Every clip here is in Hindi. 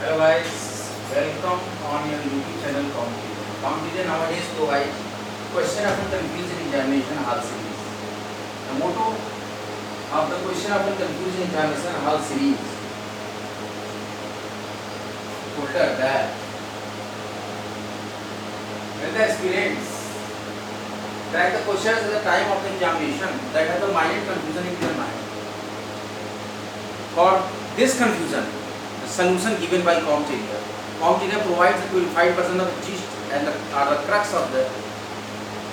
Hello guys, welcome on your YouTube channel Competition. Competition nowadays provide question of confusion examination hall series. The motto of the question of confusion examination hall series footer that when the aspirants track the questions at the time of the examination that have the minor confusion in their mind. For this confusion, the solution given by Comteria. Comteria provides the 25% of the gist and the crux of the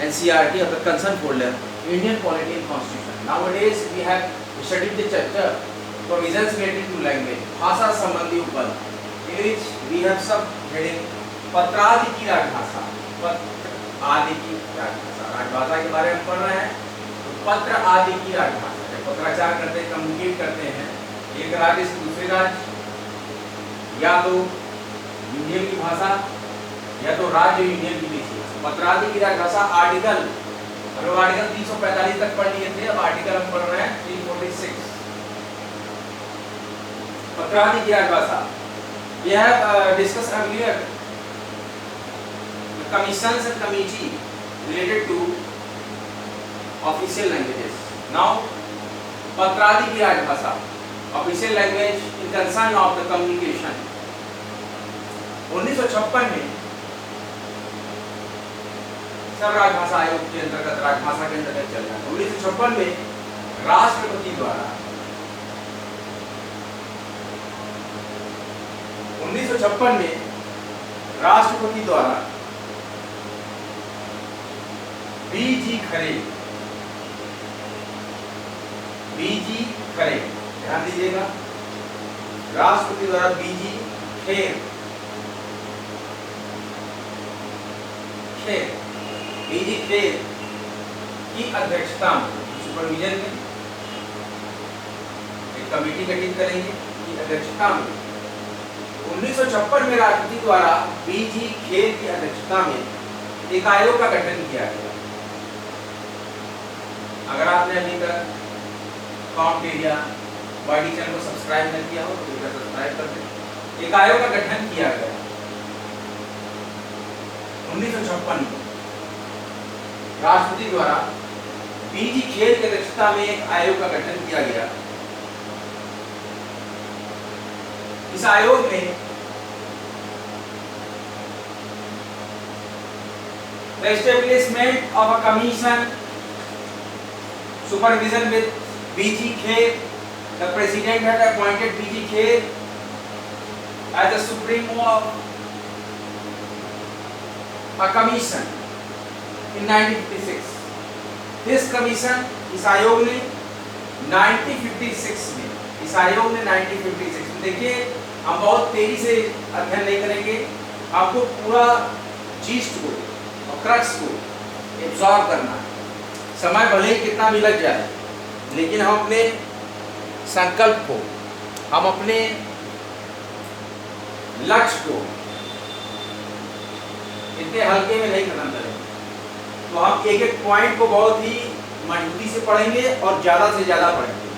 NCERT of the concerned folder, Indian Polity and Constitution. Nowadays, we have studied the chapter provisions related to language, भाषा संबंधी उपबंध, in which we have subheading पत्रादि की राजभाषा, पत्र आदि की राजभाषा, राजभाषा के बारे में पढ़ रहे हैं। तो पत्र आदि की राजभाषा, जब पत्राचार करते हैं, कम्युनिकेट करते हैं एक राज्य से दूसरे राज्य, या तो यूनियन की भाषा या तो राज्य यूनियन की देशी भाषा। पत्रादि की राजभाषा आर्टिकल, हम लोग आर्टिकल 345 तक पढ़ लिए थे, अब आर्टिकल हम पढ़ रहे हैं 346। पत्रादि की राजभाषा, we have discussed earlier the commissions and committee related to official languages. Now पत्रादि की राजभाषा, official language in concern of the communication. 1956 में सब राजभाषा आयोग के अंतर्गत, राजभाषा के अंतर्गत चल रहा है। 1956 में राष्ट्रपति द्वारा 1956 में राष्ट्रपति द्वारा बीजी खरे, ध्यान दीजिएगा, राष्ट्रपति द्वारा बीजी खेर की अध्यक्षता में, सुपरविजन में एक कमेटी गठित करेंगे की अध्यक्षता में। 1956 में राष्ट्रपति द्वारा बीजी खेर की अध्यक्षता में एक आयोग का गठन किया गया। अगर आपने अभी तक कॉम्टेरिया बॉडी चैनल को सब्सक्राइब नहीं किया हो तो कृपया सब्सक्राइब कर दें। एक आयोग का गठन किया गया 1956 में राष्ट्रपति द्वारा बीजी खेर की अध्यक्षता में एक आयोग का गठन किया गया। इस आयोग में the establishment of a commission supervision with B.G. Kher. The president had appointed B.G. Kher as the supremo of a commission in 1956. This commission, इस आयोग ने 1956 में, इस आयोग ने 1956 में, देखिए हम बहुत तेजी से अध्ययन नहीं करेंगे, आपको पूरा जीस्ट को और क्रक्स को एब्जॉर्ब करना है। समय भले ही कितना भी लग जाए, लेकिन हम अपने संकल्प को, हम अपने लक्ष्य को इतने हल्के में नहीं खत्म करेंगे। तो हम एक एक पॉइंट को बहुत ही मजबूती से पढ़ेंगे और ज्यादा से ज्यादा पढ़ेंगे।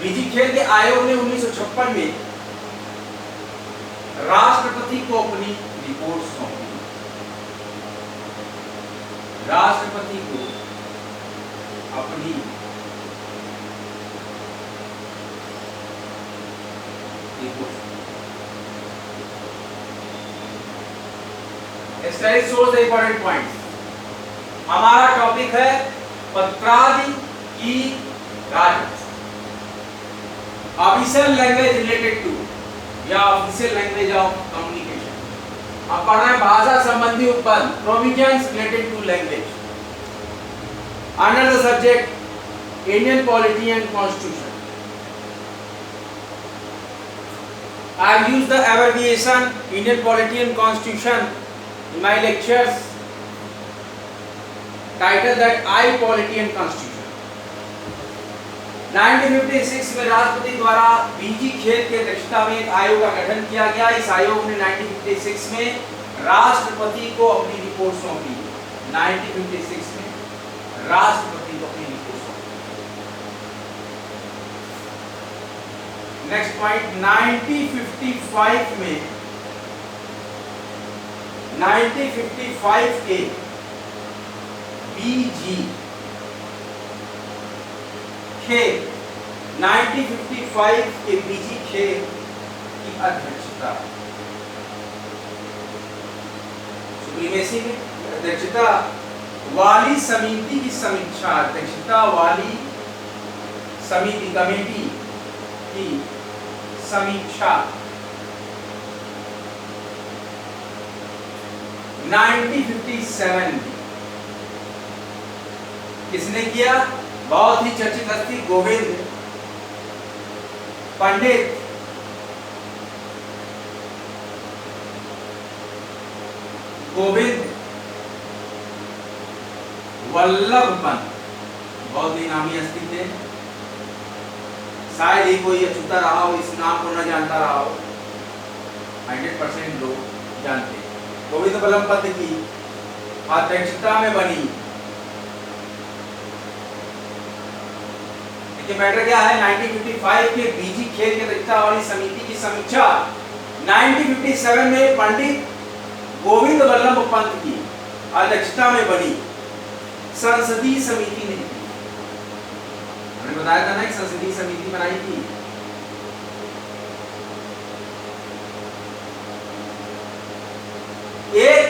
बीजी खेर के आयोग ने 1956 में राष्ट्रपति को अपनी रिपोर्ट सौंपी। राष्ट्रपति को अपनी स्टडी सोर्स इंपॉर्टेंट पॉइंट्स। हमारा टॉपिक है पत्रादि की राजभाषा, ऑफिशियल लैंग्वेज रिलेटेड टू या ऑफिशियल लैंग्वेज ऑफ कम्युनिकेशन। हम पढ़ रहे हैं भाषा संबंधी उपबंध, provisions related to language under the subject Indian polity and constitution. I have used the abbreviation Indian Polity and Constitution in my lectures, titled that I Polity and Constitution. 1956 में राष्ट्रपति द्वारा बीजी खेर की अध्यक्षता में एक आयोग का गठन किया गया। इस आयोग ने 1956 में राष्ट्रपति को अपनी रिपोर्ट सौंपी। 1956 में राष्ट्रपति को अपनी रिपोर्ट सौंपी। नेक्स्ट पॉइंट 1955 में 1955 के बीजी खेल 1955 के बीजी खेल की अध्यक्षता सुप्रीमेसी में अध्यक्षता वाली समिति की समीक्षा अध्यक्षता वाली समिति कमेटी की समीक्षा 1957 किसने किया? बहुत ही चर्चित हस्ती गोविंद पंडित गोविंद वल्लभ पंत, बहुत ही नामी हस्ती थे। शायद ही कोई अछूता रहा हो, इस नाम को न जानता रहा हो। 100% लोग जानते हैं। गोविंद वल्लभ पंत की अध्यक्षता में बनी, देखिए मैटर क्या है, 1955 के बीजी खेल की अध्यक्षता वाली समिति की समीक्षा 1957 में पंडित गोविंद वल्लभ पंत की अध्यक्षता में बनी संसदीय समिति ने, हमने बताया था ना एक संसदीय समिति बनाई थी। एक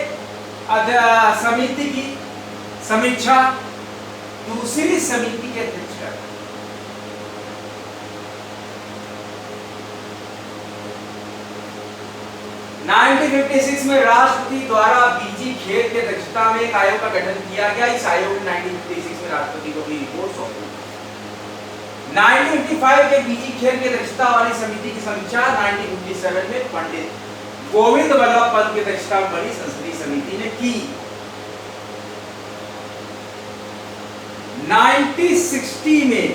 समिति की समीक्षा दूसरी समिति के अध्यक्ष करता। 1956 में राष्ट्रपति द्वारा बीजी खेल की अध्यक्षता में एक आयोग का गठन किया गया। इस आयोग ने 1956 में राष्ट्रपति को भी रिपोर्ट सौंपी। 1955 के बीजी खेल की अध्यक्षता वाली समिति की समीक्षा 1957 में पंडित गोविंद वल्लभ पंत की अध्यक्षता में बनी संसदीय समिति ने की। 1960 में,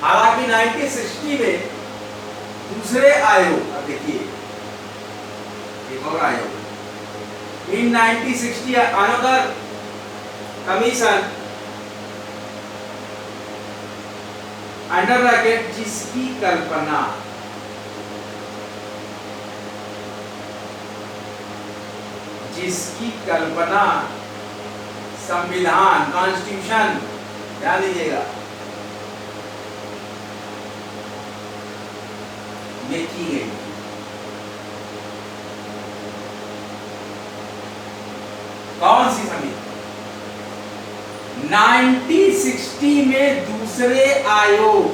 हालांकि 1960 में दूसरे आयोग, अब देखिए एक और आयोग, इन 1960 अनदर कमीशन अंडर ब्रैकेट जिसकी कल्पना संविधान कॉन्स्टिट्यूशन, ध्यान दीजिएगा, में की गई। कौन सी समिति? 1960 में दूसरे आयोग,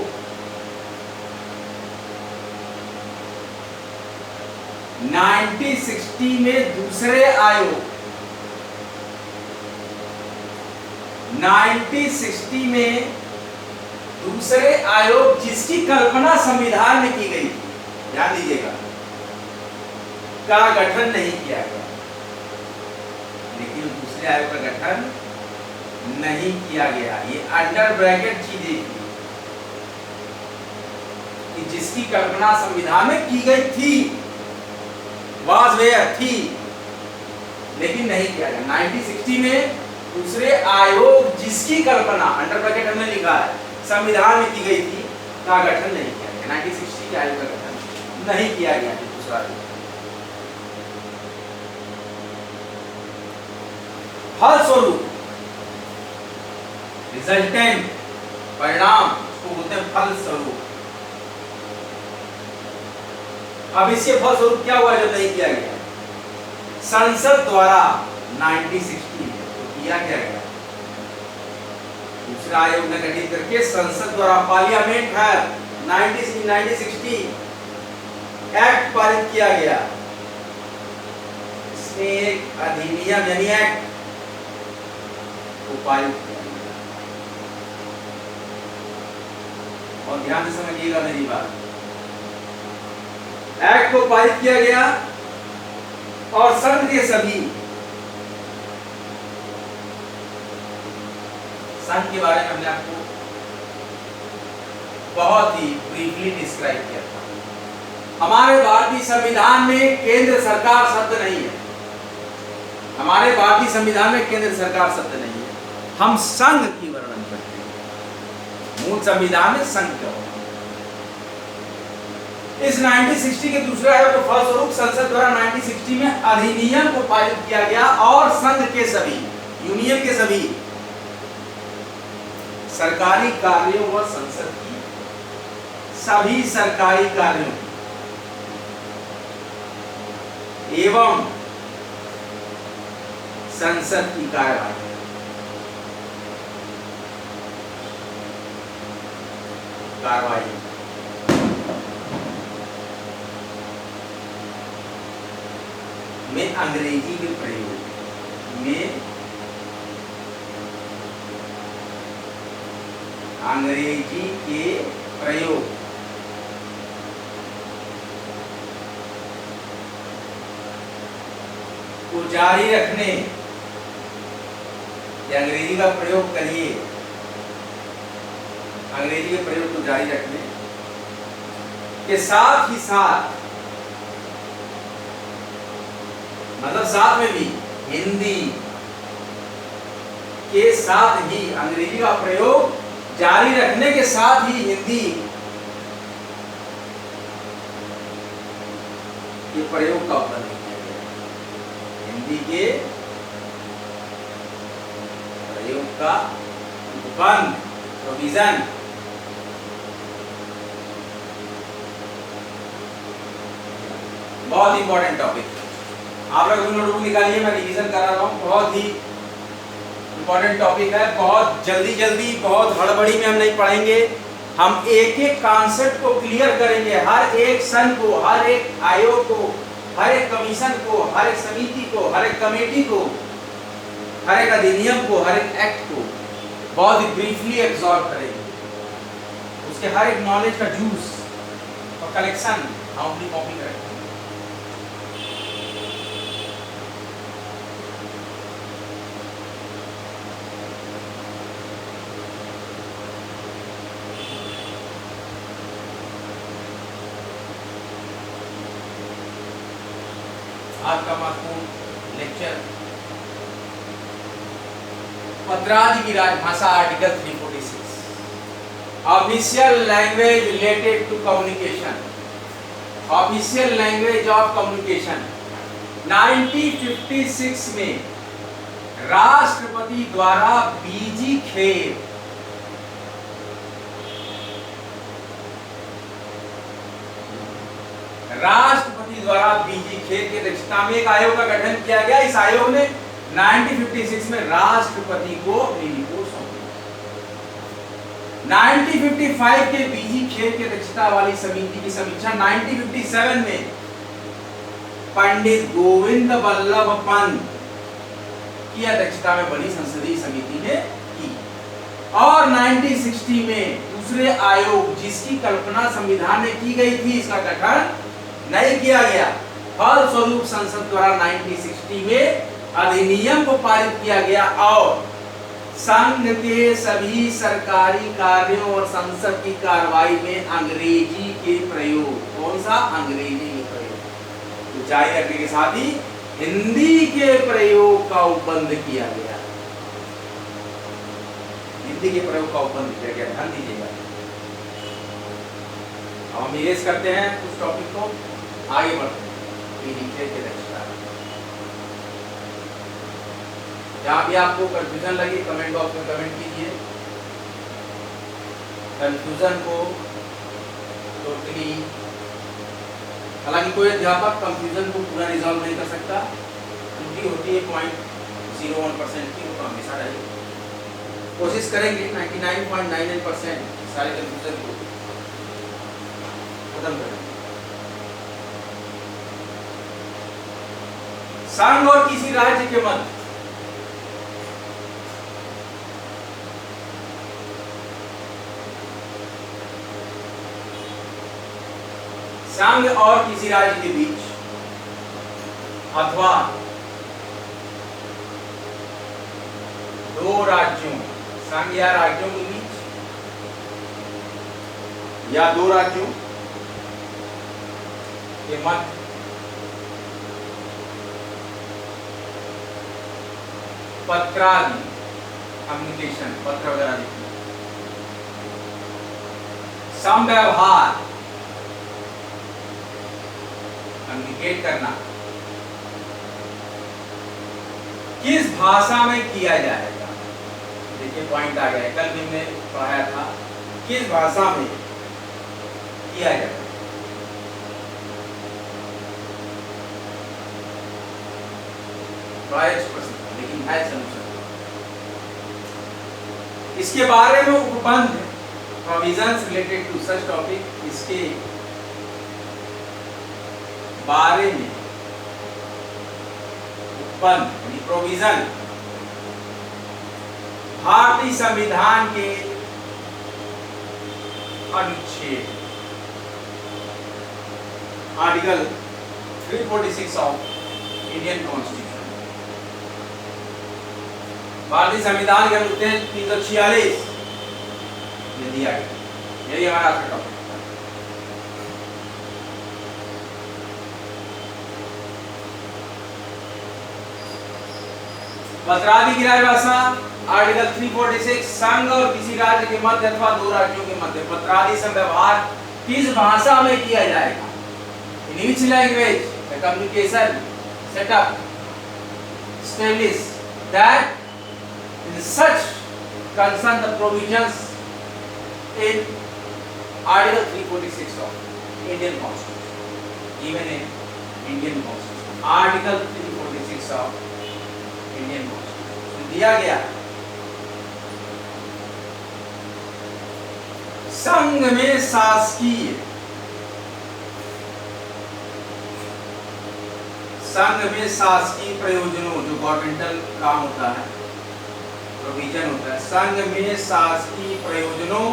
1960 में दूसरे आयोग, 1960 में दूसरे आयोग जिसकी कल्पना संविधान में की गई, ध्यान दीजिएगा, का गठन नहीं किया गया। लेकिन दूसरे आयोग का गठन नहीं किया गया। ये अंडर ब्रैकेट चीजें थी कि जिसकी कल्पना संविधान में की गई थी, वाज वेयर थी, लेकिन नहीं किया गया। 1960 में दूसरे आयोग जिसकी कल्पना, अंडर ब्रैकेट हमने लिखा है, संविधान में की गई थी, का गठन नहीं किया गया। 1960 के आयोग का गठन नहीं किया गया। दूसरा फलस्वरूप, रिजल्टेंट, परिणाम, उसको बोलते हैं फलस्वरूप। अब इसके फलस्वरूप क्या हुआ जब नहीं किया गया? संसद द्वारा 1960 में तो किया क्या गया? दूसरा आयोग ने गठित करके संसद द्वारा, पार्लियामेंट है 1960 एक्ट पारित किया गया। इसमें एक अधिनियम यानी एक्ट को पारित किया गया। और ध्यान से समझिएगा मेरी बात, एक्ट को पारित किया गया और संघ के सभी, संघ के बारे में हमने आपको बहुत ही ब्रीफली डिस्क्राइब किया था। हमारे भारतीय संविधान में केंद्र सरकार शब्द नहीं है। हमारे भारतीय संविधान में केंद्र सरकार शब्द नहीं है। हम संघ की वर्णन करते हैं। मूल संविधान में संघ क्या होगा? इस 1960 के दूसरे आयोग के फलस्वरूप संसद द्वारा 1960 में अधिनियम को पारित किया गया और संघ के सभी, यूनियन के सभी सरकारी कार्यों व संसद की सभी सरकारी कार्यों एवं संसद की कार्रवाई में अंग्रेजी के प्रयोग में अंग्रेजी के प्रयोग को जारी रखने, अंग्रेजी का प्रयोग करिए, अंग्रेजी के प्रयोग को जारी रखने के साथ ही साथ, मतलब साथ में भी हिंदी के साथ ही अंग्रेजी का प्रयोग जारी रखने के साथ ही हिंदी के प्रयोग का उत्पन्न किया गया। हिंदी के प्रयोग का उत्पन्न, प्रोविजन बहुत इंपॉर्टेंट टॉपिक। आप लोग नोटबुक निकालिए, मैं रिवीजन करा रहा हूँ। बहुत ही इंपॉर्टेंट टॉपिक है। बहुत जल्दी जल्दी, बहुत हड़बड़ी में हम नहीं पढ़ेंगे। हम एक एक कॉन्सेप्ट को क्लियर करेंगे। हर एक संघ को, हर एक आयोग को, हर एक कमीशन को, हर एक समिति को, हर एक कमेटी को, हर एक अधिनियम को, हर एक एक्ट को बहुत ही ब्रीफली एब्जॉर्ब करेंगे। उसके हर एक नॉलेज का जूस और कलेक्शन हम अपनी कॉपी करेंगे। आज का महत्वपूर्ण लेक्चर पत्रादि की राजभाषा, article 346, official language related to communication, official language of communication. 1956 में राष्ट्रपति द्वारा बीजी खेल बीजी खेल की अध्यक्षता में एक आयोग का गठन किया गया। इस आयोग ने 1956 में राष्ट्रपति को अपनी रिपोर्ट सौंपी। 1955 के बीजी खेल की अध्यक्षता वाली समिति की समीक्षा 1957 में पंडित गोविंद वल्लभ पंत की अध्यक्षता में बनी संसदीय समिति ने की। और 1960 में दूसरे आयोग, जिसकी कल्पना संविधान में की गई थी, इसका गठन नहीं किया गया। फलस्वरूप संसद द्वारा 1960 में अधिनियम को पारित किया गया और संघ के सभी सरकारी कार्यों और संसद की कार्रवाई में अंग्रेजी के प्रयोग, कौन सा? अंग्रेजी के प्रयोग तो जारी रखने के साथ ही हिंदी के प्रयोग का उपबंध किया गया। हिंदी के प्रयोग का उपबंध किया गया। ध्यान दीजिएगा। अब हम इरेज करते हैं उस टॉपिक को, आगे बढ़ते हैं। जहां भी आपको कंफ्यूजन लगे कमेंट बॉक्स में कमेंट कीजिए। कंफ्यूजन को टोटली, हालांकि कोई अध्यापक कंफ्यूजन को पूरा रिजॉल्व नहीं कर सकता। त्रुटि होती है 0.01% की, वो तो हमेशा रहेगी। कोशिश करेंगे 99.99% सारे कंफ्यूजन को खत्म करें। संघ और किसी राज्य के मध्य संघ और किसी राज्य के बीच अथवा दो राज्यों, संघ या राज्यों के बीच या दो राज्यों के मध्य पत्रादि, कम्युनिकेशन, पत्र वगैरह लिखना, समव्यवहार कम्युनिकेट करना किस भाषा में किया जाएगा। देखिए पॉइंट आ गया, कल भी हमने पढ़ाया था किस भाषा में किया जाएगा। बड़ा प्रश्न था लेकिन है सॉल्यूशन। इसके बारे में उपबंध provisions related to such topic, इसके बारे में उपबंध यानी प्रोविजन भारतीय संविधान के अनुच्छेद आर्टिकल 346 ऑफ इंडियन कॉन्स्टिट्यूशन, भारतीय संविधान के अनुच्छेद 346 ये दिया गया। यही हमारा आज का टॉपिक। पत्रादि की राजभाषा आर्टिकल 346 संघ और किसी राज्य के मध्य अथवा दो राज्यों के मध्य पत्रादि से व्यवहार किस भाषा में किया जाएगा। In which language the communication set up establish that in such concern the provisions in Article 346 of Indian Constitution, even in Indian Constitution, Article 346 of Indian Constitution दिया गया संघ में शासकीय प्रयोजनों जो गवर्नमेंटल काम होता है, प्रोविजन होता है, संघ में शासकीय प्रयोजनों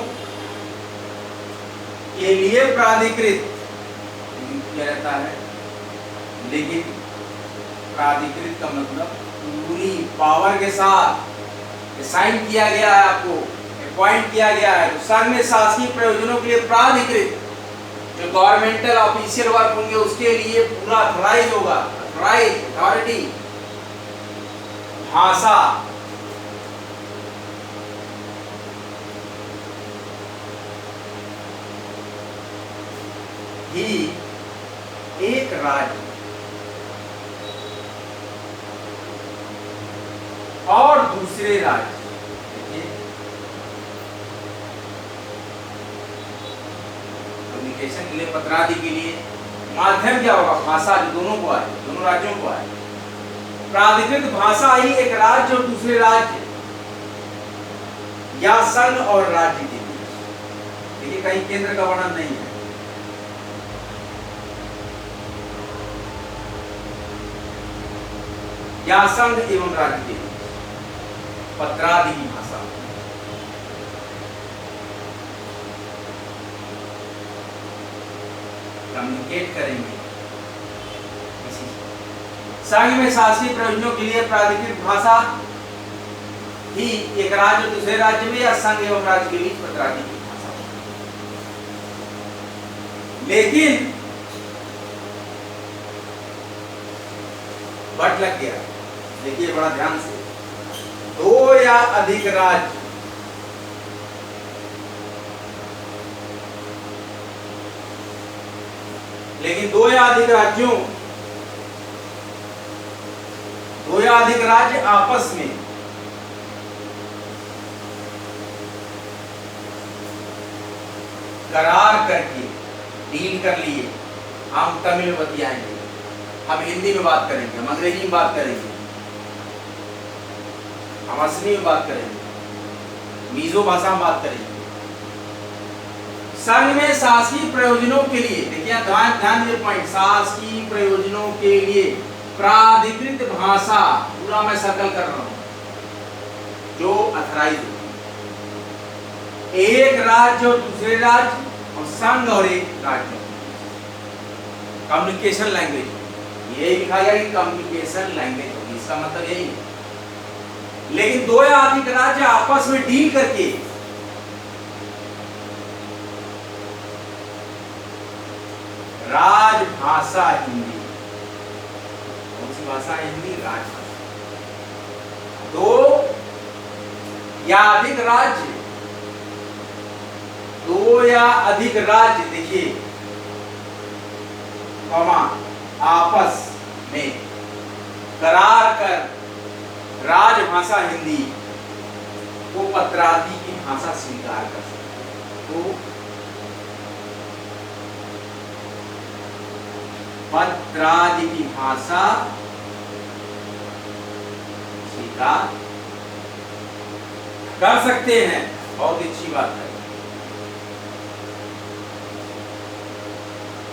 के लिए प्राधिकृत किया जाता है। लेकिन प्राधिकृत का मतलब पूरी पावर के साथ साइन किया गया है, आपको अपॉइंट किया गया है। तो संघ में शासकीय प्रयोजनों के लिए प्राधिकृत जो गवर्नमेंटल ऑफिशियल वर्क होंगे उसके लिए पूरा अथॉराइज होगा, अथॉरिटी भाषा ही एक राज्य और दूसरे राज्य कम्युनिकेशन के लिए पत्रादि के लिए माध्यम क्या होगा, भाषा जो दोनों को आए, दोनों राज्यों को आए। प्राधिकृत भाषा ही एक राज्य और दूसरे राज्य या संघ और राज्य के बीच, देखिए कहीं केंद्र का वर्णन नहीं है, या संघ एवं राज्य के बीच पत्रादि की भाषा कम्युनिकेट करेंगे। संघ में शासकीय प्रयोजनों के लिए प्राधिकृत भाषा ही एक राज्य दूसरे राज्य में या संघ एवं राज्य के बीच पत्रादि की भाषा। लेकिन बट लग गया, देखिए बड़ा ध्यान से, दो या अधिक राज्य लेकिन दो या अधिक राज्य आपस में करार करके डील कर लिए। हम तमिल में बतियाएंगे, हम हिंदी में बात करेंगे, हम अंग्रेजी में बात करेंगे, हम असमी में बात करेंगे, मीजो भाषा में बात करेंगे। संघ में शासकीय प्रयोजनों के लिए, देखिए ध्यान दीजिए पॉइंट, शासकीय प्रयोजनों के लिए प्राधिकृत भाषा, पूरा मैं सर्कल कर रहा हूं, जो अथराइज एक राज्य और दूसरे राज्य और संघ और एक राज्य, कम्युनिकेशन लैंग्वेज, यही लिखा गया कि कम्युनिकेशन लैंग्वेज होगी, इसका मतलब यही है। लेकिन दो या अधिक राज्य आपस में डील करके राजभाषा हिंदी, कौन सी भाषा है? हिंदी राजभाषा। दो या अधिक राज्य, दो या अधिक राज्य, देखिए कॉमा, आपस में करार कर राजभाषा हिंदी को पत्रादि की भाषा स्वीकार कर सकते। तो पत्रादि की भाषा स्वीकार कर सकते हैं। बहुत अच्छी बात है।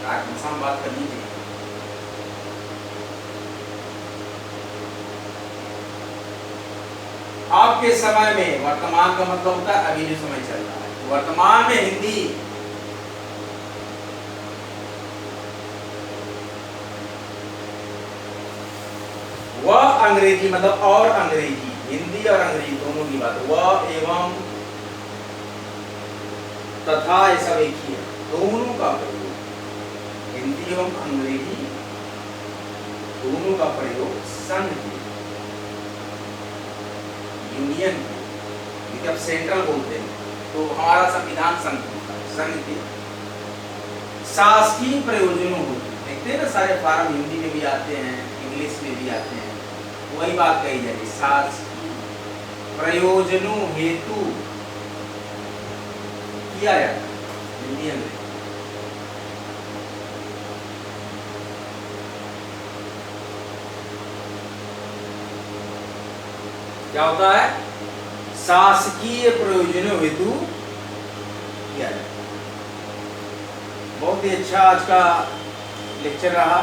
राजभाषा में बात करनी चाहिए। आपके समय में, वर्तमान का मतलब होता है अभी जो समय चल रहा है, वर्तमान में हिंदी व अंग्रेजी, मतलब और अंग्रेजी, हिंदी और अंग्रेजी दोनों की बात, व एवं तथा ये सब एक ही है, दोनों का प्रयोग, हिंदी एवं अंग्रेजी दोनों का प्रयोग संघ के, यूनियन के, जब सेंट्रल बोलते हैं तो हमारा संविधान संघ होता है, संघ के शासकीय प्रयोजनों होते हैं। देखते हैं ना सारे फार्म हिंदी में भी आते हैं, इंग्लिश में भी आते हैं, वही बात कही जाएगी, शासकीय प्रयोजनों हेतु किया जाता है यूनियन में। क्या होता है? शासकीय प्रयोजनों हेतु किया जाता है। बहुत ही अच्छा आज का लेक्चर रहा,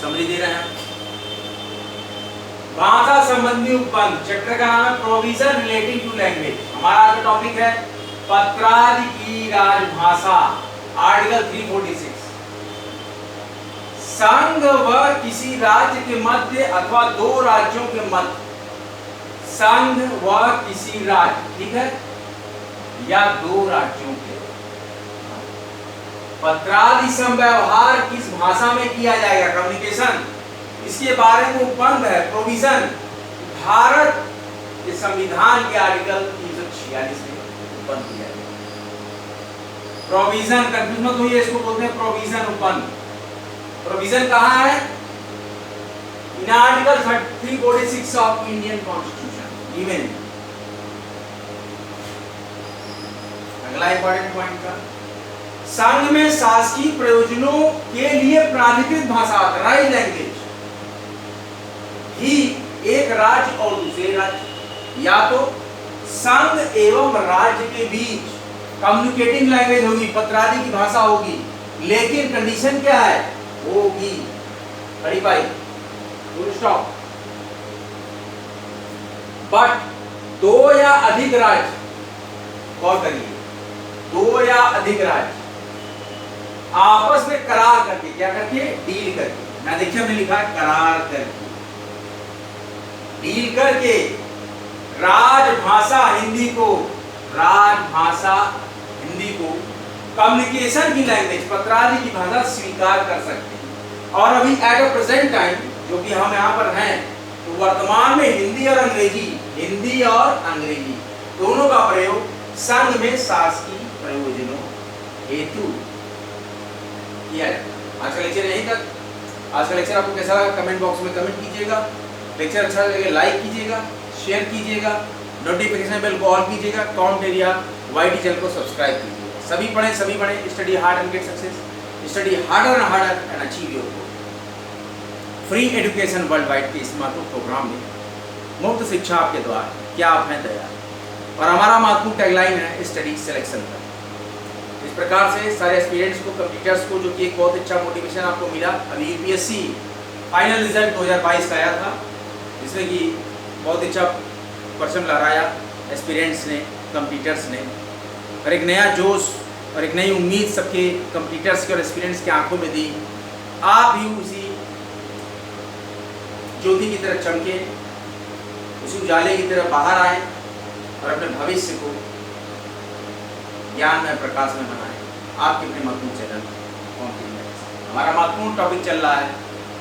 समझ दे रहे हैं। भाषा संबंधी उपबंध, चैप्टर का नाम है प्रोविजन रिलेटिंग टू लैंग्वेज। हमारा आज का टॉपिक है पत्रादि की राजभाषा, आर्टिकल 346। संघ व किसी राज्य के मध्य अथवा दो राज्यों के मध्य, संघ व किसी राज्य, ठीक है, या दो राज्यों के पत्रादि संव्यवहार किस भाषा में किया जाएगा, कम्युनिकेशन, इसके बारे में उपबंध है, प्रोविजन, भारत के संविधान के आर्टिकल 346 में उपबंध किया है। प्रोविजन, कंफ्यूज मत होइए, इसको बोलते हैं प्रोविजन, उपबंध। प्रोविजन कहाँ है? In article 346 of Indian constitution given. अगला इंपॉर्टेंट पॉइंट का, संघ में शासकीय प्रयोजनों के लिए प्राधिकृत भाषा, राइट लैंग्वेज, ही एक राज्य और दूसरे राज्य या तो संघ एवं राज्य के बीच कम्युनिकेटिंग लैंग्वेज होगी, पत्रादि की भाषा होगी, लेकिन कंडीशन क्या है? होगी खड़ी पाई, फुल स्टॉप। बट दो या अधिक राज्य, गौर करिए, दो या अधिक राज्य आपस में करार करके, क्या करके? डील करके। मैं देखिए हमने लिखा है करार करके, डील करके राजभाषा हिंदी को, राजभाषा हिंदी को कम्युनिकेशन की लैंग्वेज, पत्रादि की भाषा स्वीकार कर सकते हैं। और अभी एट अ प्रेजेंट टाइम जो कि हम यहाँ पर हैं, तो वर्तमान में हिंदी और अंग्रेजी, हिंदी और अंग्रेजी दोनों का प्रयोग संघ में शासकीय प्रयोजनों हेतु किया जाता है। आज का लेक्चर यहीं तक। आज का लेक्चर आपको कैसा लगा कमेंट बॉक्स में कमेंट कीजिएगा। लेक्चर अच्छा लगे लाइक कीजिएगा, शेयर कीजिएगा, नोटिफिकेशन बेल को ऑन कीजिएगा, कमेंट एरिया YT चैनल को सब्सक्राइब कीजिएगा। सभी पढ़ें, study hard and get success, study harder and harder and achieve your goal. Free education world wide के इस महत्वपूर्ण प्रोग्राम में मुफ्त शिक्षा आपके द्वार, क्या आप हैं तैयार? और हमारा महत्वपूर्ण टैगलाइन है स्टडी सिलेक्शन का। इस प्रकार से सारे एस्पिरेंट्स को, कंप्यूटर्स को, जो कि एक बहुत अच्छा मोटिवेशन आपको मिला। अभी UPSC फाइनल रिजल्ट 2022 का आया था, जिसमें कि बहुत अच्छा परचम लहराया एस्पिरेंट्स ने, कंप्यूटर्स ने, और एक नया जोश और एक नई उम्मीद सबके कंप्यूटर्स के और एस्पिरेंट्स के आंखों में दी। आप भी उसी ज्योति की तरह चमके, उसी उजाले की तरह बाहर आए और अपने भविष्य को ज्ञान में, प्रकाश में बनाएं। आपके अपने महत्वपूर्ण चैनल कॉन्फिडेंस। हमारा महत्वपूर्ण टॉपिक चल रहा है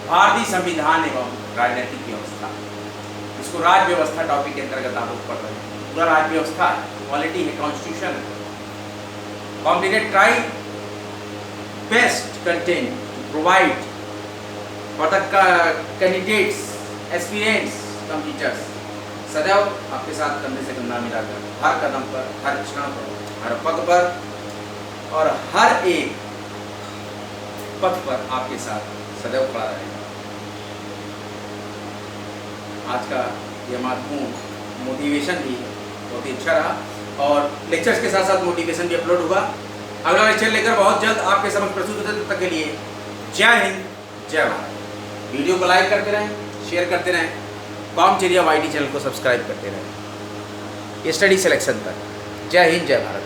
भारतीय संविधान एवं राजनीतिक व्यवस्था। इसको राज व्यवस्था टॉपिक के अंतर्गत आप लोग पढ़ रहे हैं। पूरा राज व्यवस्था है, क्वालिटी है, कॉन्स्टिट्यूशन है। Complicate, try best content provide for the candidates, aspirants, come teachers सदैव आपके साथ कंधे से कंधा मिलाकर हर कदम पर, हर क्षण पर, हर पद पर और हर एक पथ पर आपके साथ सदैव खड़ा रहेगा। आज का यह महत्वपूर्ण मोटिवेशन भी बहुत ही अच्छा रहा और लेक्चर्स के साथ साथ मोटिवेशन भी अपलोड होगा। अगला लेक्चर लेकर बहुत जल्द आपके समक्ष प्रस्तुत होते हैं। तब तक के लिए जय हिंद, जय भारत। वीडियो को लाइक करते रहें, शेयर करते रहें, कॉमचेरिया YT चैनल को सब्सक्राइब करते रहें स्टडी सिलेक्शन तक। जय हिंद, जय भारत।